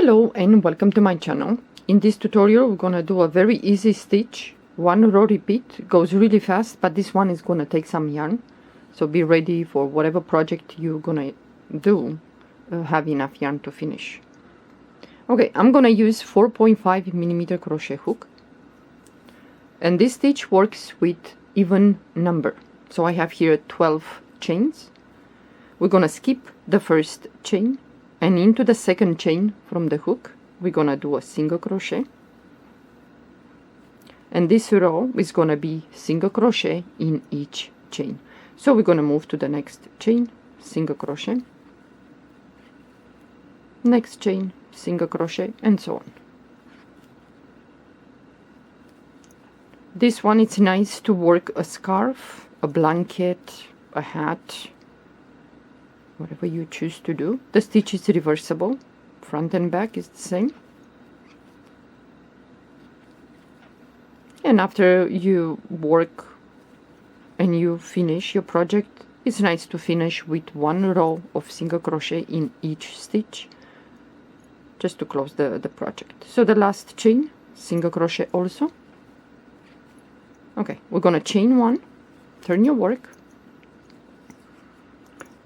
Hello and welcome to my channel. In this tutorial we're gonna do a very easy stitch. One row repeat, goes really fast, but this one is gonna take some yarn. So be ready for whatever project you're gonna do, have enough yarn to finish. Okay, I'm gonna use 4.5mm crochet hook. And this stitch works with even number. So I have here 12 chains. We're gonna skip the first chain. And into the second chain from the hook we're gonna do a single crochet, and this row is gonna be single crochet in each chain. So we're gonna move to the next chain, single crochet, next chain, single crochet, and so on. This one, it's nice to work a scarf, a blanket, a hat, whatever you choose to do. The stitch is reversible, front and back is the same. And after you work and you finish your project, it's nice to finish with one row of single crochet in each stitch, just to close the project. So the last chain, single crochet also. Okay, we're gonna chain one, turn your work,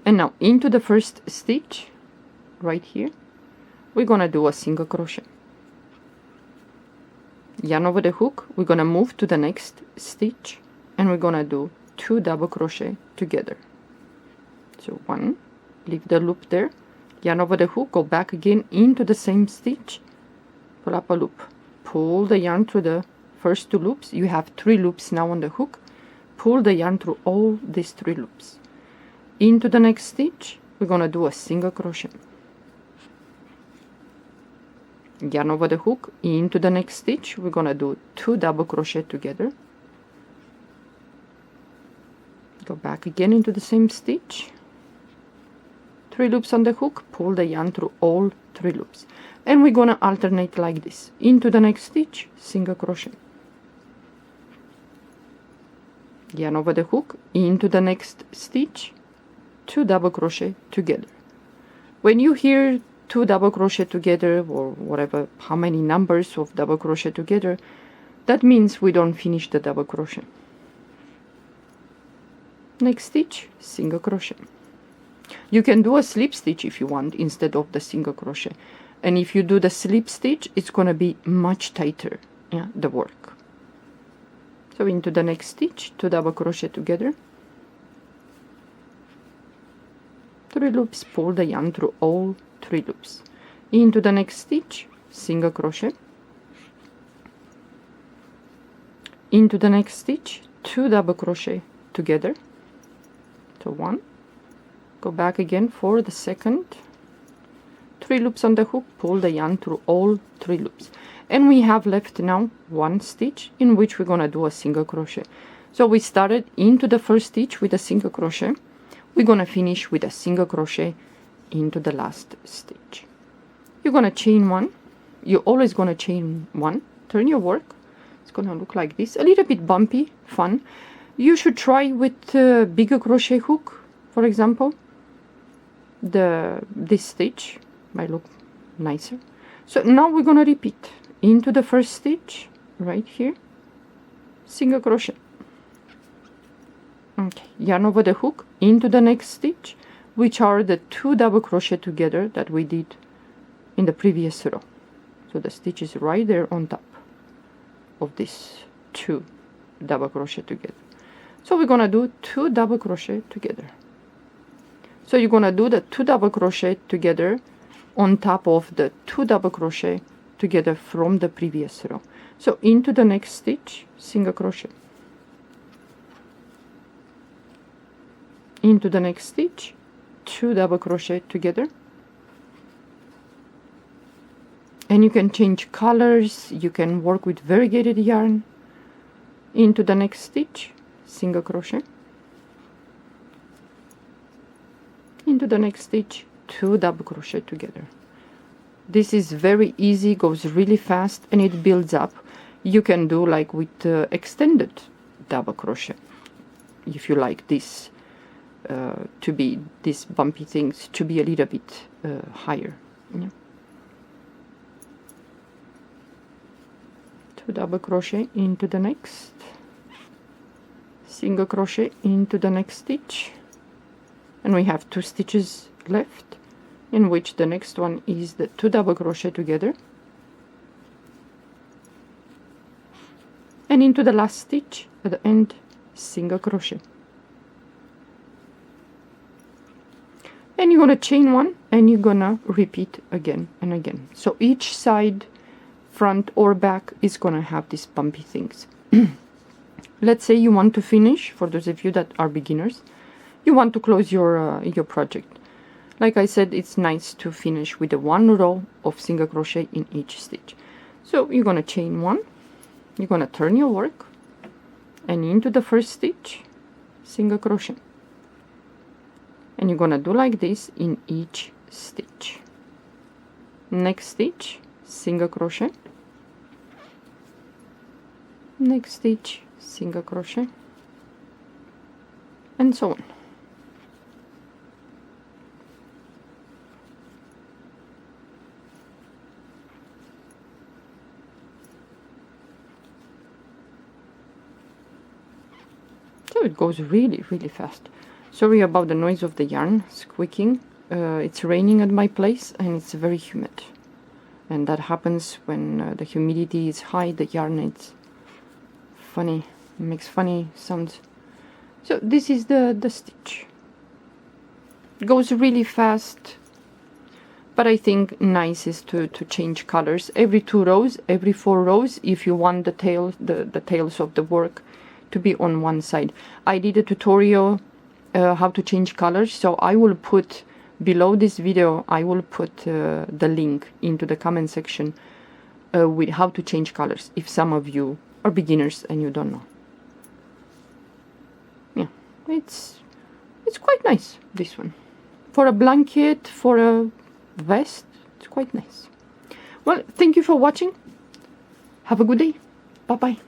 and now into the first stitch right here we're gonna do a single crochet, yarn over the hook, we're gonna move to the next stitch and we're gonna do 2 double crochet together. So one, leave the loop there, yarn over the hook, go back again into the same stitch, pull up a loop, pull the yarn through the first 2 loops. You have 3 loops now on the hook, pull the yarn through all these 3 loops. Into the next stitch we're gonna do a single crochet, yarn over the hook, into the next stitch we're gonna do 2 double crochet together, go back again into the same stitch, 3 loops on the hook, pull the yarn through all 3 loops, and we're gonna alternate like this. Into the next stitch, single crochet, yarn over the hook, into the next stitch, 2 double crochet together. When you hear 2 double crochet together, or whatever, how many numbers of double crochet together, that means we don't finish the double crochet. Next stitch, single crochet. You can do a slip stitch if you want instead of the single crochet, and if you do the slip stitch it's gonna be much tighter, yeah, the work. So into the next stitch, 2 double crochet together, 3 loops, pull the yarn through all 3 loops. Into the next stitch, single crochet, into the next stitch, 2 double crochet together, so 1, go back again for the second, 3 loops on the hook, pull the yarn through all 3 loops, and we have left now 1 stitch in which we're gonna do a single crochet. So we started into the first stitch with a single crochet, we're gonna finish with a single crochet into the last stitch. You're gonna chain one, you're always gonna chain one, turn your work, it's gonna look like this, a little bit bumpy, fun. You should try with a bigger crochet hook, for example. This stitch might look nicer. So now we're gonna repeat into the first stitch right here, single crochet, okay, yarn over the hook, into the next stitch, which are the 2 double crochet together that we did in the previous row. So the stitch is right there on top of this 2 double crochet together. So we're gonna do 2 double crochet together. So you're gonna do the 2 double crochet together on top of the 2 double crochet together from the previous row. So into the next stitch, single crochet, into the next stitch, 2 double crochet together, and you can change colors, you can work with variegated yarn. Into the next stitch, single crochet, into the next stitch, 2 double crochet together. This is very easy, goes really fast, and it builds up. You can do like with extended double crochet if you like this to be, these bumpy things to be a little bit higher, yeah. double crochet into the next, single crochet into the next stitch, and we have 2 stitches left, in which the next one is the 2 double crochet together, and into the last stitch at the end, single crochet. And you're gonna chain 1 and you're gonna repeat again and again. So each side, front or back, is gonna have these bumpy things. Let's say you want to finish, for those of you that are beginners, you want to close your project. Like I said, it's nice to finish with a 1 row of single crochet in each stitch. So you're gonna chain 1, you're gonna turn your work, and into the first stitch, single crochet. And you're gonna do like this in each stitch. Next stitch, single crochet. Next stitch, single crochet, and so on. So it goes really, really fast. Sorry about the noise of the yarn squeaking. It's raining at my place and it's very humid. And that happens when the humidity is high, the yarn is funny, makes funny sounds. So this is the stitch. It goes really fast, but I think nice is to change colors every 2 rows, every 4 rows, if you want the tails of the work to be on one side. I did a tutorial how to change colors, so I will put below this video, I will put the link into the comment section with how to change colors if some of you are beginners and you don't know. Yeah, it's quite nice, this one. For a blanket, for a vest, it's quite nice. Well, thank you for watching. Have a good day. Bye bye.